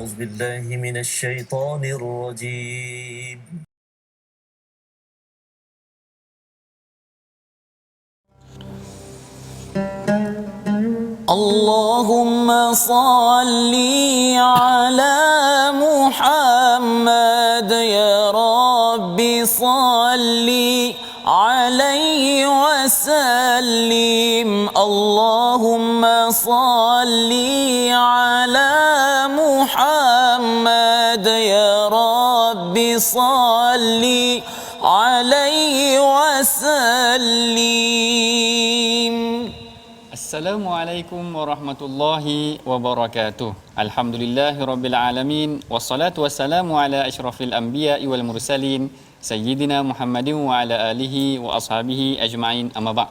أعوذ بالله من الشيطان الرجيم. اللهم صل على محمد يا رب صل عليه وسلم. اللهم صل على محمد يا رب صل عليه وسلم. Assalamualaikum warahmatullahi wabarakatuh. Alhamdulillahirabbil alamin wassalatu wassalamu ala asyrafil anbiya'i wal mursalin sayyidina Muhammadin wa ala alihi wa ashabihi ajma'in. Amma ba'd.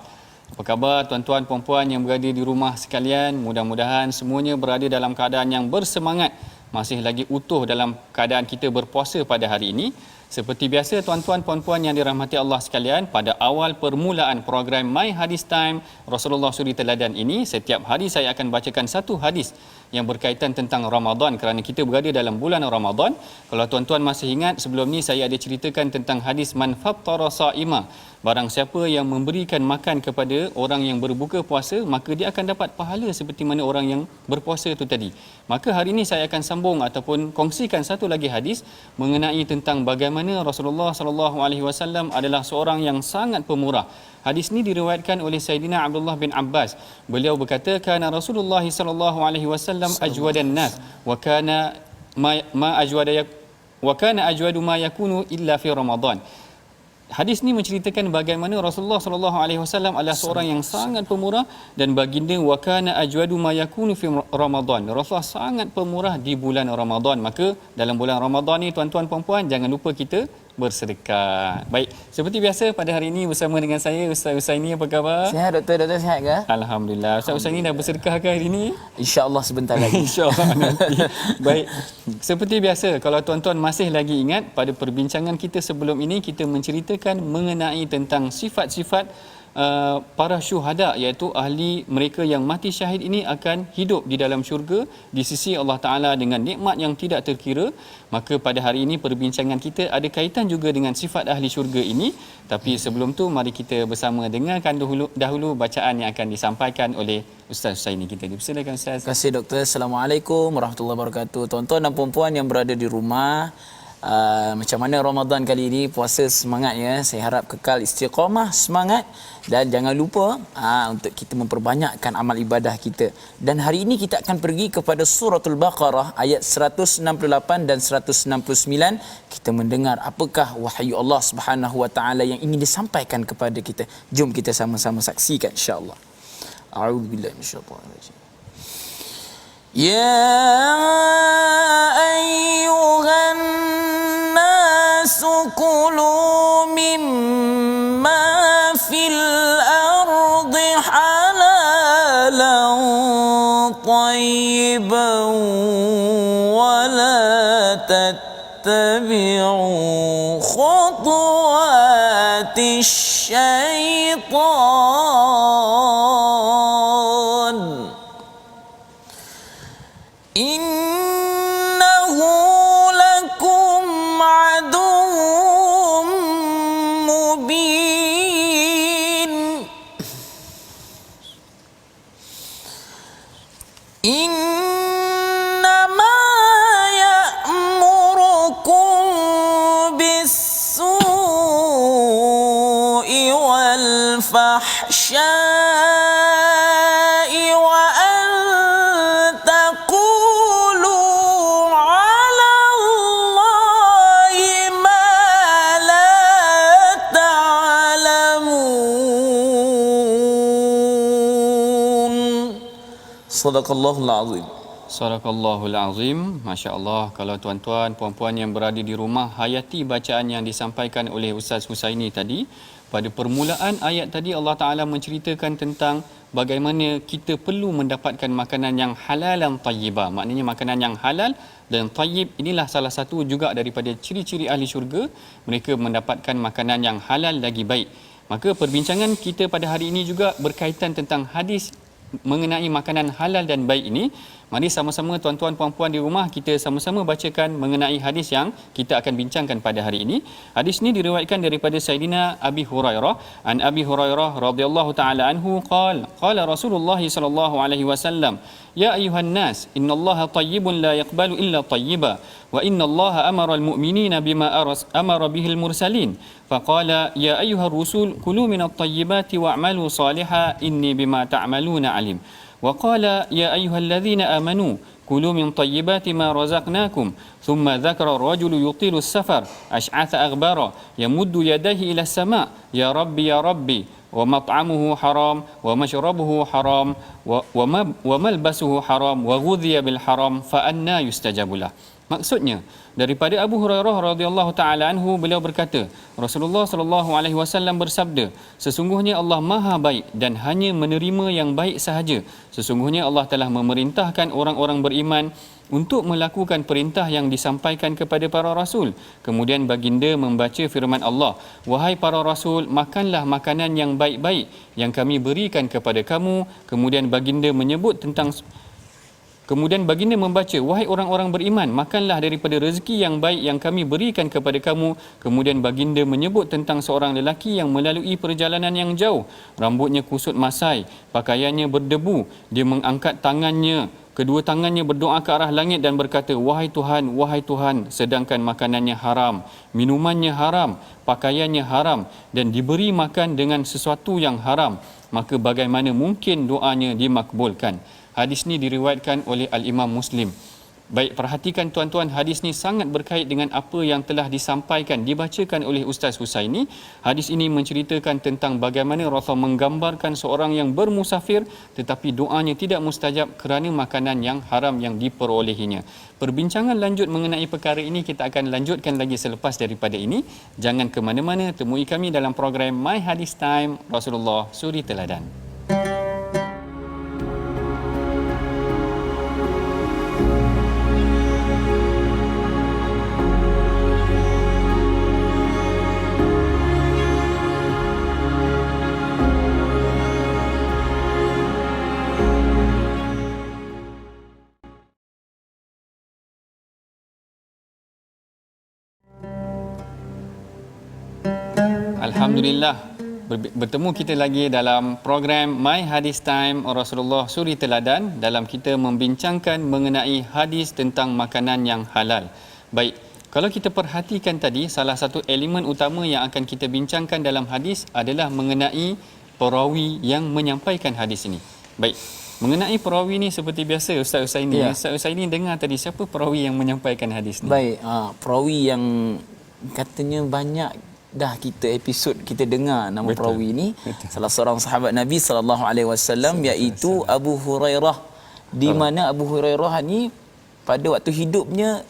Apa khabar tuan-tuan puan-puan yang berada di rumah sekalian? Mudah-mudahan semuanya berada dalam keadaan yang bersemangat, masih lagi utuh dalam keadaan kita berpuasa pada hari ini. Seperti biasa tuan-tuan puan-puan yang dirahmati Allah sekalian, pada awal permulaan program My Hadis Time Rasulullah Suri Teladan ini, setiap hari saya akan bacakan satu hadis yang berkaitan tentang Ramadan kerana kita berada dalam bulan Ramadan. Kalau tuan-tuan masih ingat, sebelum ni saya ada ceritakan tentang hadis man fattara sa'ima. Barang siapa yang memberikan makan kepada orang yang berbuka puasa, maka dia akan dapat pahala seperti mana orang yang berpuasa itu tadi. Maka hari ini saya akan sambung ataupun kongsikan satu lagi hadis mengenai tentang bagaimana Rasulullah sallallahu alaihi wasallam adalah seorang yang sangat pemurah. Hadis ini diriwayatkan oleh Sayyidina Abdullah bin Abbas. Beliau berkata, kana Rasulullah sallallahu alaihi wasallam ajwadan nas wa kana ma ajwada wa kana ajwadu ma yakunu illa fi Ramadan. Hadis ni menceritakan bagaimana Rasulullah sallallahu alaihi wasallam adalah seorang yang sangat pemurah, dan baginda wa kana ajwadu ma yakunu fi Ramadan. Rasulullah sangat pemurah di bulan Ramadan. Maka dalam bulan Ramadan ni tuan-tuan puan-puan, jangan lupa kita bersedekah. Baik, seperti biasa pada hari ini bersama dengan saya Ustaz Husaini. Apa khabar? Sihat doktor sihat ke? Alhamdulillah. Ustaz Husaini dah bersedekah ke hari ini? InsyaAllah sebentar lagi. InsyaAllah nanti. Baik, seperti biasa, kalau tuan-tuan masih lagi ingat, pada perbincangan kita sebelum ini kita menceritakan mengenai tentang sifat-sifat para syuhada, iaitu ahli mereka yang mati syahid ini akan hidup di dalam syurga di sisi Allah Ta'ala dengan nikmat yang tidak terkira. Maka pada hari ini perbincangan kita ada kaitan juga dengan sifat ahli syurga ini. Tapi sebelum tu mari kita bersama dengarkan dahulu bacaan yang akan disampaikan oleh Ustaz Husaini kita. Silakan Ustaz. Terima kasih doktor. Assalamualaikum warahmatullahi wabarakatuh. Tuan-tuan dan puan-puan yang berada di rumah, macam mana Ramadan kali ini? Puasa semangat ya. Saya harap kekal istiqamah semangat, dan jangan lupa untuk kita memperbanyakkan amal ibadah kita. Dan hari ini kita akan pergi kepada suratul Baqarah ayat 168 dan 169. Kita mendengar apakah wahyu Allah Subhanahu wa taala yang ingin disampaikan kepada kita. Jom kita sama-sama saksikan insya-Allah. A'udzubillahi minasyaitanir rajim. Ya ayyuhan nasu kulu mimma fil ardi halalan tayyiban wa la tattabi'u khutuwatis syaitan. Innahu lakum aduwwum mubin. Innama ya'murukum bis-su'i wal fahsya'i wa an taqulu 'ala Allahi ma la ta'lamun. Sadaqallahul azim. Sadaqallahul azim. Masya-Allah. Kalau tuan-tuan puan-puan yang berada di rumah hayati bacaan yang disampaikan oleh Ustaz Husaini tadi. Pada permulaan ayat tadi Allah Taala menceritakan tentang bagaimana kita perlu mendapatkan makanan yang halal dan tayyibah. Maknanya makanan yang halal dan tayyib inilah salah satu juga daripada ciri-ciri ahli syurga, mereka mendapatkan makanan yang halal lagi baik. Maka perbincangan kita pada hari ini juga berkaitan tentang hadis mengenai makanan halal dan baik ini, mari sama-sama tuan-tuan puan-puan di rumah kita sama-sama bacakan mengenai hadis yang kita akan bincangkan pada hari ini. Hadis ini diriwayatkan daripada Sayyidina Abi Hurairah. An Abi Hurairah radhiyallahu taala anhu qala Rasulullah sallallahu alaihi wasallam, ya ayuhan nas, innallaha tayyibun la yaqbalu illa tayyiba wa innallaha amara al-mu'minina bima amara bihil mursalin. Faqala ya ayyuhar rusul kulu minat tayyibati wa'malu salihan inni bima ta'maluna alim. وقال يا أيها الذين آمنوا كلوا من طيبات ما رزقناكم ثم ذكر الرجل يطيل السفر أشعث أغبارا يمد يديه إلى السماء يا ربي يا ربي ومطعمه حرام ومشربه حرام وملبسه حرام وغذي بالحرام فأنى يستجاب له. Maksudnya daripada Abu Hurairah radhiyallahu taala anhu, beliau berkata, Rasulullah sallallahu alaihi wasallam bersabda, sesungguhnya Allah Maha baik dan hanya menerima yang baik sahaja. Sesungguhnya Allah telah memerintahkan orang-orang beriman untuk melakukan perintah yang disampaikan kepada para rasul. Kemudian baginda membaca firman Allah, wahai para rasul, makanlah makanan yang baik-baik yang kami berikan kepada kamu. Kemudian baginda membaca, wahai orang-orang beriman, makanlah daripada rezeki yang baik yang kami berikan kepada kamu. Kemudian baginda menyebut tentang seorang lelaki yang melalui perjalanan yang jauh. Rambutnya kusut masai, pakaiannya berdebu. Dia mengangkat tangannya, kedua tangannya berdoa ke arah langit dan berkata, wahai Tuhan, sedangkan makanannya haram, minumannya haram, pakaiannya haram dan diberi makan dengan sesuatu yang haram. Maka bagaimana mungkin doanya dimakbulkan? Hadis ni diriwayatkan oleh Al-Imam Muslim. Baik, perhatikan tuan-tuan, hadis ni sangat berkait dengan apa yang telah disampaikan, dibacakan oleh Ustaz Husaini. Hadis ini menceritakan tentang bagaimana Rasul menggambarkan seorang yang bermusafir tetapi doanya tidak mustajab kerana makanan yang haram yang diperolehinya. Perbincangan lanjut mengenai perkara ini kita akan lanjutkan lagi selepas daripada ini. Jangan ke mana-mana, temui kami dalam program My Hadis Time Rasulullah Suri Teladan. Alhamdulillah, bertemu kita lagi dalam program My Hadis Time Rasulullah Suri Teladan, dalam kita membincangkan mengenai hadis tentang makanan yang halal. Baik, kalau kita perhatikan tadi, salah satu elemen utama yang akan kita bincangkan dalam hadis adalah mengenai perawi yang menyampaikan hadis ini. Baik, mengenai perawi ni seperti biasa Ustaz Husaini. Ya. Ustaz Husaini dengar tadi siapa perawi yang menyampaikan hadis ni? Baik, perawi yang katanya banyak dah kita episod kita dengar nama perawi ni. Salah seorang sahabat Nabi sallallahu alaihi wasallam, iaitu Abu Hurairah. Di mana Abu Hurairah ni pada waktu hidupnya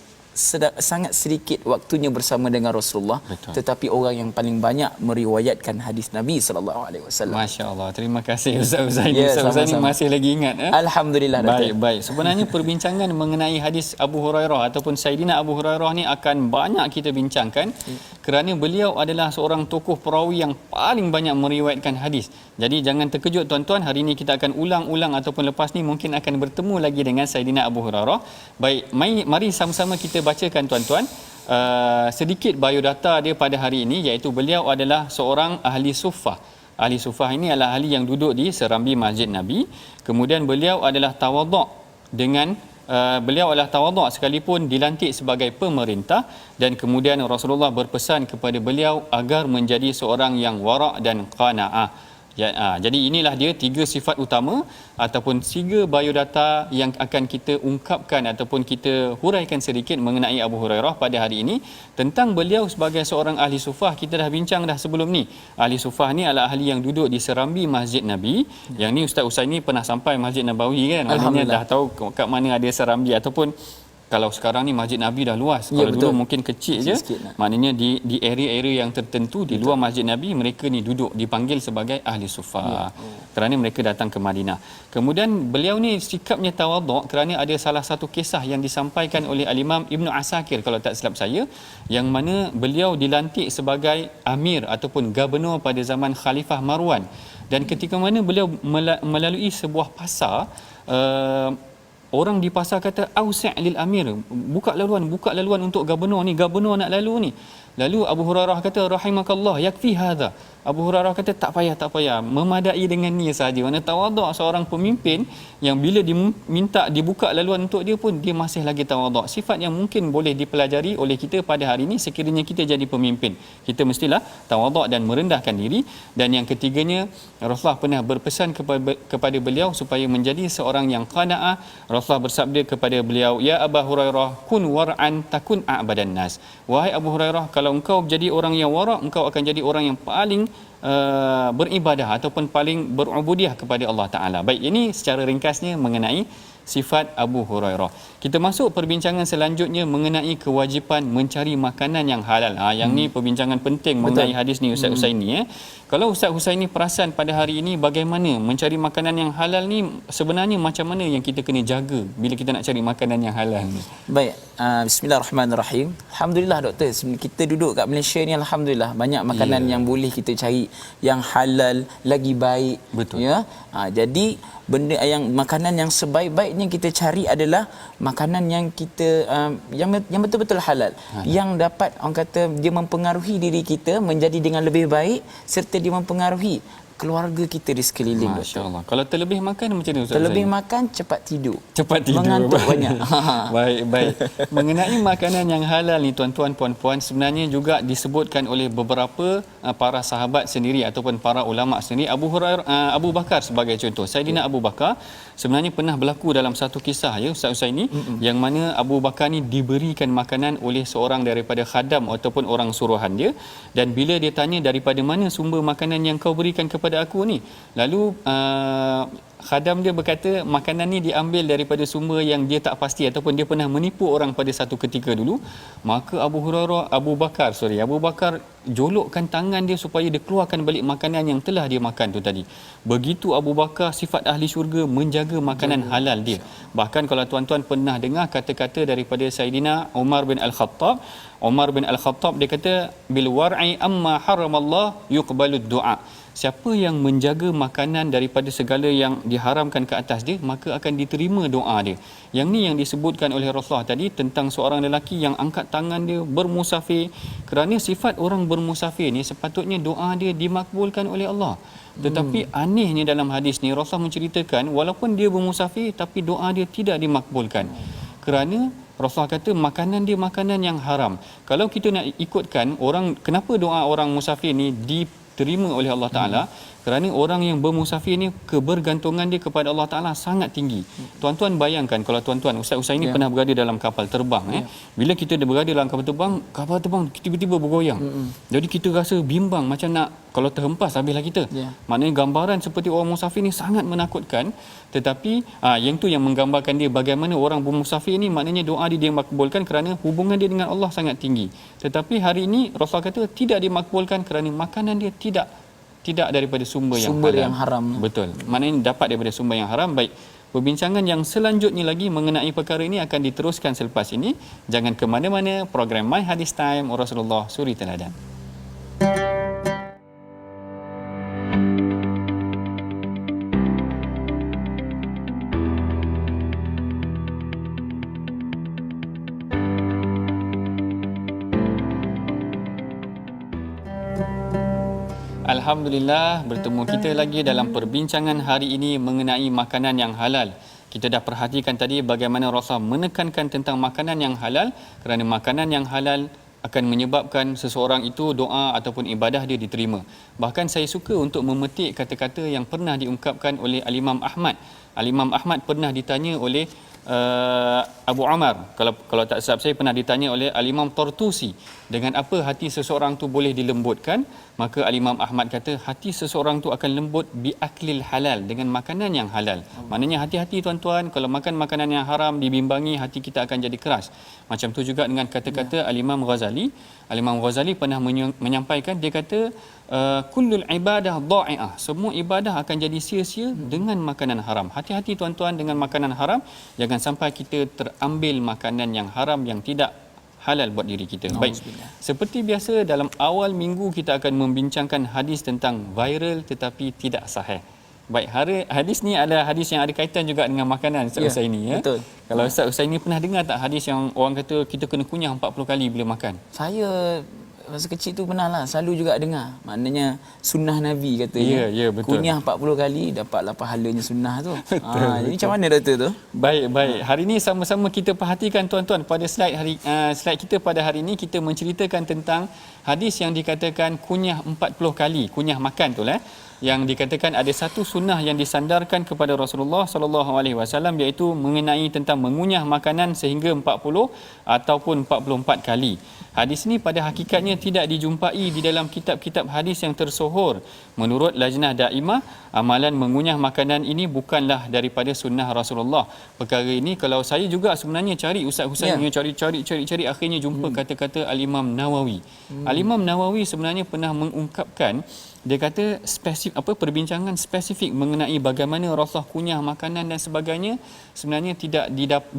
sangat sedikit waktunya bersama dengan Rasulullah. Betul. Tetapi orang yang paling banyak meriwayatkan hadis Nabi sallallahu alaihi wasallam. Masya-Allah. Terima kasih Ustaz Husaini. Ustaz Husaini masih lagi ingat Alhamdulillah. Baik. Sebenarnya perbincangan mengenai hadis Abu Hurairah ataupun Sayyidina Abu Hurairah ni akan banyak kita bincangkan kerana beliau adalah seorang tokoh perawi yang paling banyak meriwayatkan hadis. Jadi jangan terkejut tuan-tuan, hari ini kita akan ulang-ulang ataupun lepas ni mungkin akan bertemu lagi dengan Sayyidina Abu Hurairah. Baik, mari sama-sama kita bacakan tuan-tuan sedikit biodata dia pada hari ini, iaitu beliau adalah seorang ahli suffah. Ahli suffah ini adalah ahli yang duduk di serambi Masjid Nabi. Kemudian beliau adalah tawaduk sekalipun dilantik sebagai pemerintah, dan kemudian Rasulullah berpesan kepada beliau agar menjadi seorang yang wara' dan qanaah. Jadi inilah dia tiga sifat utama ataupun tiga biodata yang akan kita ungkapkan ataupun kita huraikan sedikit mengenai Abu Hurairah pada hari ini. Tentang beliau sebagai seorang ahli sufah kita dah bincang dah sebelum ni. Ahli sufah ni adalah ahli yang duduk di serambi Masjid Nabi. Yang ni Ustaz Husaini pernah sampai Masjid Nabawi kan. Maknanya dah tahu kat mana ada serambi, ataupun kalau sekarang ni Masjid Nabi dah luas. Ya, kalau betul. Dulu mungkin kecil je. Maknanya di area-area yang tertentu di luar Masjid Nabi, mereka ni duduk dipanggil sebagai ahli sufa. Kerana mereka datang ke Madinah. Kemudian beliau ni sikapnya tawaduk kerana ada salah satu kisah yang disampaikan oleh Al-Imam Ibn Asakir kalau tak silap saya, yang mana beliau dilantik sebagai amir ataupun gubernur pada zaman Khalifah Marwan. Dan ketika mana beliau melalui sebuah pasar, orang di pasar kata ausi' lil amir, buka laluan untuk gubernur nak lalu ni. Lalu Abu Hurairah kata rahimakallah yakfi hadha. Abu Hurairah kata tak payah, memadai dengan ni saja. Mana tawaduk seorang pemimpin yang bila diminta dibuka laluan untuk dia pun dia masih lagi tawaduk. Sifat yang mungkin boleh dipelajari oleh kita pada hari ini sekiranya kita jadi pemimpin. Kita mestilah tawaduk dan merendahkan diri. Dan yang ketiganya, Rasulullah pernah berpesan kepada beliau supaya menjadi seorang yang qanaah. Rasulullah bersabda kepada beliau, ya Abu Hurairah, kun war'an takun a'badan nas. Wahai Abu Hurairah, kalau engkau jadi orang yang wara', engkau akan jadi orang yang paling beribadah ataupun paling berubudiah kepada Allah Ta'ala. Baik, ini secara ringkasnya mengenai sifat Abu Hurairah. Kita masuk perbincangan selanjutnya mengenai kewajipan mencari makanan yang halal. Yang ni perbincangan penting mengenai hadis ni Ustaz Husaini. Kalau Ustaz Husaini perasan pada hari ini bagaimana mencari makanan yang halal ni, sebenarnya macam mana yang kita kena jaga bila kita nak cari makanan yang halal ni? Baik, bismillahirrahmanirrahim. Alhamdulillah doktor, kita duduk kat Malaysia ni alhamdulillah banyak makanan yang boleh kita cari yang halal lagi baik. Betul. Ya. Jadi benda yang makanan yang sebaik-baiknya kita cari adalah makanan yang kita yang betul-betul halal, yang dapat orang kata dia mempengaruhi diri kita menjadi dengan lebih baik serta dia mempengaruhi keluarga kita di sekeliling. Masya-Allah. Kalau terlebih makan macam mana Ustaz? Terlebih makan cepat tidur. Mengantuk banyak. Baik. Mengenai makanan yang halal ni tuan-tuan puan-puan, sebenarnya juga disebutkan oleh beberapa para sahabat sendiri ataupun para ulama sendiri. Abu Bakar sebagai contoh. Saidina Abu Bakar sebenarnya pernah berlaku dalam satu kisah ya Ustaz Husaini, yang mana Abu Bakar ni diberikan makanan oleh seorang daripada khadam ataupun orang suruhan dia, dan bila dia tanya daripada mana sumber makanan yang kau berikan kepada aku ni, lalu khadam dia berkata makanan ni diambil daripada sumber yang dia tak pasti ataupun dia pernah menipu orang pada satu ketika dulu. Maka Abu Bakar jolokkan tangan dia supaya dia keluarkan balik makanan yang telah dia makan tu tadi. Begitu Abu Bakar sifat ahli syurga menjaga makanan halal dia. Bahkan kalau tuan-tuan pernah dengar kata-kata daripada Saidina Umar bin Al-Khattab, dia kata bil war'i amma haramallah yuqbalud du'a. Siapa yang menjaga makanan daripada segala yang diharamkan ke atas dia, maka akan diterima doa dia. Yang ni yang disebutkan oleh Rasulullah tadi tentang seorang lelaki yang angkat tangan dia bermusafir. Kerana sifat orang bermusafir ni sepatutnya doa dia dimakbulkan oleh Allah. Tetapi anehnya dalam hadis ni Rasulullah menceritakan walaupun dia bermusafir tapi doa dia tidak dimakbulkan. Kerana Rasulullah kata makanan dia makanan yang haram. Kalau kita nak ikutkan orang, kenapa doa orang musafir ni diterima oleh Allah Ta'ala? Kerana orang yang bermusafir ni kebergantungan dia kepada Allah Ta'ala sangat tinggi. Tuan-tuan bayangkan kalau tuan-tuan, Ustaz Husaini pernah berada dalam kapal terbang. Bila kita berada dalam kapal terbang tiba-tiba bergoyang. Jadi kita rasa bimbang macam nak, kalau terhempas habislah kita. Maknanya gambaran seperti orang musafir ni sangat menakutkan. Tetapi yang tu yang menggambarkan dia bagaimana orang bermusafir ni maknanya doa dia dimakbulkan kerana hubungan dia dengan Allah sangat tinggi. Tetapi hari ini Rasulullah kata tidak dimakbulkan kerana makanan dia tidak daripada sumber yang haram. Betul. Maknanya dapat daripada sumber yang haram. Baik. Perbincangan yang selanjutnya lagi mengenai perkara ini akan diteruskan selepas ini. Jangan ke mana-mana. Program My Hadis Time Rasulullah Suri Teladan. Alhamdulillah, bertemu kita lagi dalam perbincangan hari ini mengenai makanan yang halal. Kita dah perhatikan tadi bagaimana Rasulullah menekankan tentang makanan yang halal, kerana makanan yang halal akan menyebabkan seseorang itu doa ataupun ibadah dia diterima. Bahkan saya suka untuk memetik kata-kata yang pernah diungkapkan oleh Al-Imam Ahmad. Al-Imam Ahmad pernah ditanya oleh Abu Umar, kalau tak silap saya pernah ditanya oleh Al-Imam Tartusi, dengan apa hati seseorang tu boleh dilembutkan? Maka Al-Imam Ahmad kata hati seseorang tu akan lembut bi aklil halal, dengan makanan yang halal. Maknanya hati-hati tuan-tuan, kalau makan makanan yang haram dibimbangi hati kita akan jadi keras. Macam tu juga dengan kata-kata Al-Imam Ghazali. Al-Imam Ghazali pernah menyampaikan, dia kata kullul ibadah dha'i'ah, semua ibadah akan jadi sia-sia dengan makanan haram. Hati-hati tuan-tuan dengan makanan haram, jangan sampai kita terambil makanan yang haram yang tidak halal buat diri kita. Baik. Seperti biasa dalam awal minggu kita akan membincangkan hadis tentang viral tetapi tidak sahih. Baik, hadis ni ada hadis yang ada kaitan juga dengan makanan Ustaz Husaini ya. Betul. Kalau Ustaz Husaini pernah dengar tak hadis yang orang kata kita kena kunyah 40 kali bila makan? Saya masa kecil tu pernah lah, selalu juga dengar. Maknanya sunnah Nabi katanya. Ya, betul. Kunyah 40 kali dapatlah pahalanya sunnah tu. Jadi macam mana doktor tu? Baik. Hari ini sama-sama kita perhatikan tuan-tuan pada slide kita pada hari ini kita menceritakan tentang hadis yang dikatakan kunyah 40 kali, kunyah makan tu lah. Yang dikatakan ada satu sunnah yang disandarkan kepada Rasulullah sallallahu alaihi wasallam iaitu mengenai tentang mengunyah makanan sehingga 40 ataupun 44 kali. Hadis ini pada hakikatnya tidak dijumpai di dalam kitab-kitab hadis yang tersohor. Menurut Lajnah Daimah, amalan mengunyah makanan ini bukanlah daripada sunnah Rasulullah. Perkara ini kalau saya juga sebenarnya cari Ustaz Husaini cari akhirnya jumpa kata-kata Al-Imam Nawawi. Al-Imam Nawawi sebenarnya pernah mengungkapkan, dia kata perbincangan spesifik mengenai bagaimana Rasulullah kunyah makanan dan sebagainya sebenarnya tidak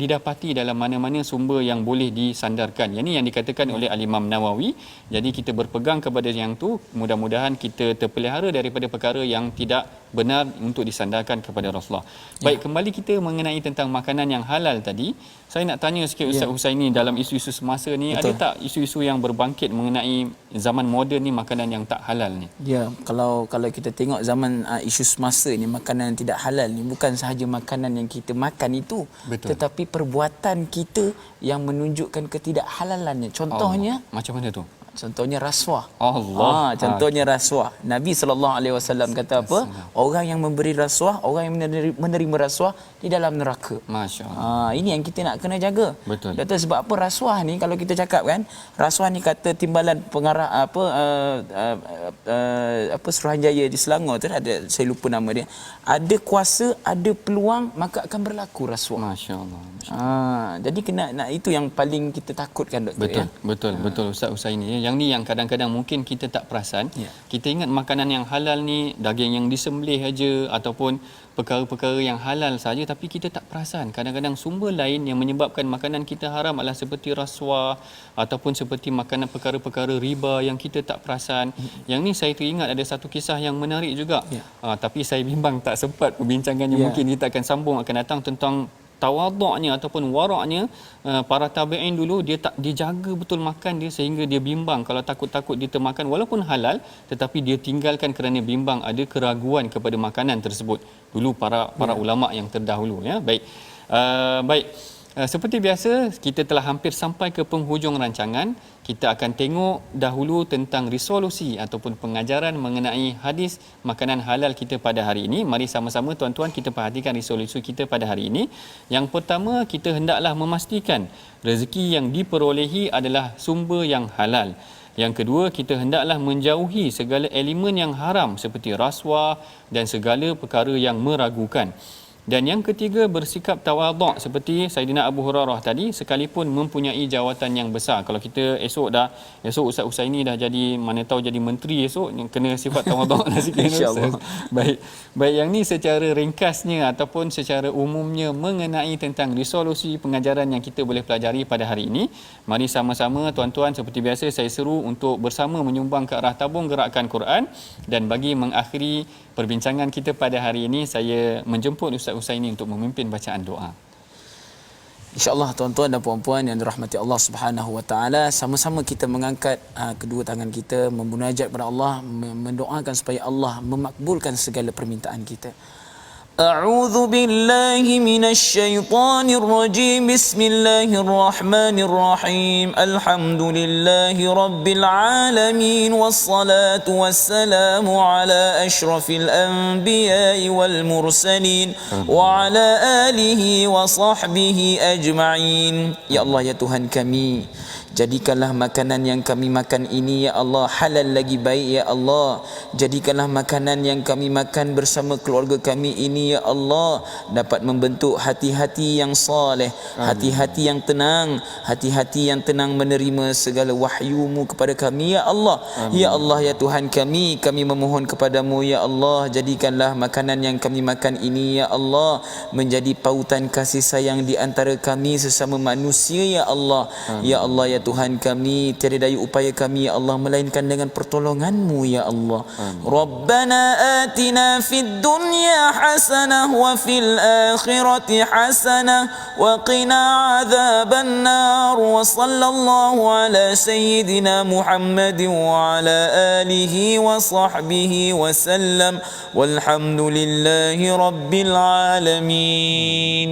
didapati dalam mana-mana sumber yang boleh disandarkan. Yang ini yang dikatakan oleh Al-Imam Nawawi. Jadi kita berpegang kepada yang tu, mudah-mudahan kita terpelihara daripada perkara yang tidak benar untuk disandarkan kepada Rasulullah. Baik, kembali kita mengenai tentang makanan yang halal tadi. Saya nak tanya sikit Ustaz Husaini, dalam isu-isu semasa ni ada tak isu-isu yang berbangkit mengenai zaman moden ni makanan yang tak halal ni? Ya, kalau kita tengok zaman isu semasa ni, makanan yang tidak halal ni bukan sahaja makanan yang kita makan itu, tetapi perbuatan kita yang menunjukkan ketidakhalalannya. Contohnya macam mana tu? Contohnya rasuah. Contohnya rasuah. Nabi SAW kata apa? Orang yang memberi rasuah, orang yang menerima rasuah di dalam neraka. Masya-Allah. Ini yang kita nak kena jaga. Betul. Doktor, sebab apa rasuah ni, kalau kita cakap kan, rasuah ni kata timbalan pengarah Suruhanjaya di Selangor tu ada, saya lupa nama dia. Ada kuasa, ada peluang, maka akan berlaku rasuah. Masya-Allah. Jadi itu yang paling kita takutkan, doktor. Betul Ustaz Husaini. Yang ni yang kadang-kadang mungkin kita tak perasan. Kita ingat makanan yang halal ni daging yang disembelih aja ataupun perkara-perkara yang halal saja, tapi kita tak perasan kadang-kadang sumber lain yang menyebabkan makanan kita haram adalah seperti rasuah ataupun seperti makanan perkara-perkara riba yang kita tak perasan. Yang ni saya teringat ada satu kisah yang menarik juga. Tapi saya bimbang tak sempat perbincangannya. Mungkin kita akan sambung akan datang tentang tawaduknya ataupun waraknya para tabi'in dulu. Dia tak dijaga betul makan dia sehingga dia bimbang kalau takut-takut dia termakan walaupun halal, tetapi dia tinggalkan kerana bimbang ada keraguan kepada makanan tersebut. Dulu para ulama yang terdahulu ya. Baik. Seperti biasa kita telah hampir sampai ke penghujung rancangan. Kita akan tengok dahulu tentang resolusi ataupun pengajaran mengenai hadis makanan halal kita pada hari ini. Mari sama-sama tuan-tuan kita perhatikan resolusi kita pada hari ini. Yang pertama, kita hendaklah memastikan rezeki yang diperolehi adalah sumber yang halal. Yang kedua, kita hendaklah menjauhi segala elemen yang haram seperti rasuah dan segala perkara yang meragukan. Dan yang ketiga, bersikap tawaduk seperti Saidina Abu Hurairah tadi, sekalipun mempunyai jawatan yang besar. Kalau kita esok Ustaz Husaini dah jadi, mana tahu jadi menteri esok, kena sifat tawaduk lah sikit. InsyaAllah. Baik, yang ni secara ringkasnya ataupun secara umumnya mengenai tentang resolusi pengajaran yang kita boleh pelajari pada hari ini. Mari sama-sama tuan-tuan, seperti biasa saya seru untuk bersama menyumbang ke arah tabung gerakan Quran. Dan bagi mengakhiri perbincangan kita pada hari ini, saya menjemput Ustaz Husaini untuk memimpin bacaan doa. InsyaAllah tuan-tuan dan puan-puan yang dirahmati Allah Subhanahu Wa Taala, sama-sama kita mengangkat kedua tangan kita, memunajat kepada Allah, mendoakan supaya Allah memakbulkan segala permintaan kita. A'udzu billahi minasy syaithanir rajim. Bismillahirrahmanirrahim. Alhamdulillahi rabbil alamin wassalatu wassalamu ala asyrafil anbiya'i wal mursalin wa ala alihi wa sahbihi ajma'in. Ya Allah, ya Tuhan kami, jadikanlah makanan yang kami makan ini ya Allah halal lagi baik ya Allah. Jadikanlah makanan yang kami makan bersama keluarga kami ini ya Allah dapat membentuk hati-hati yang saleh, hati-hati yang tenang, hati-hati yang tenang menerima segala wahyu-Mu kepada kami ya Allah. Ya Allah, ya Tuhan kami memohon kepadamu ya Allah, jadikanlah makanan yang kami makan ini ya Allah menjadi pautan kasih sayang di antara kami sesama manusia ya Allah. Ya Allah, ya Tuhan kami, tiada daya upaya kami ya Allah melainkan dengan pertolongan-Mu ya Allah. Rabbana atina fid dunya hasanah wa fil akhirati hasanah wa qina adzaban nar. Wa sallallahu ala sayyidina Muhammadin wa ala alihi wa sahbihi wa sallam. Walhamdulillahi rabbil alamin.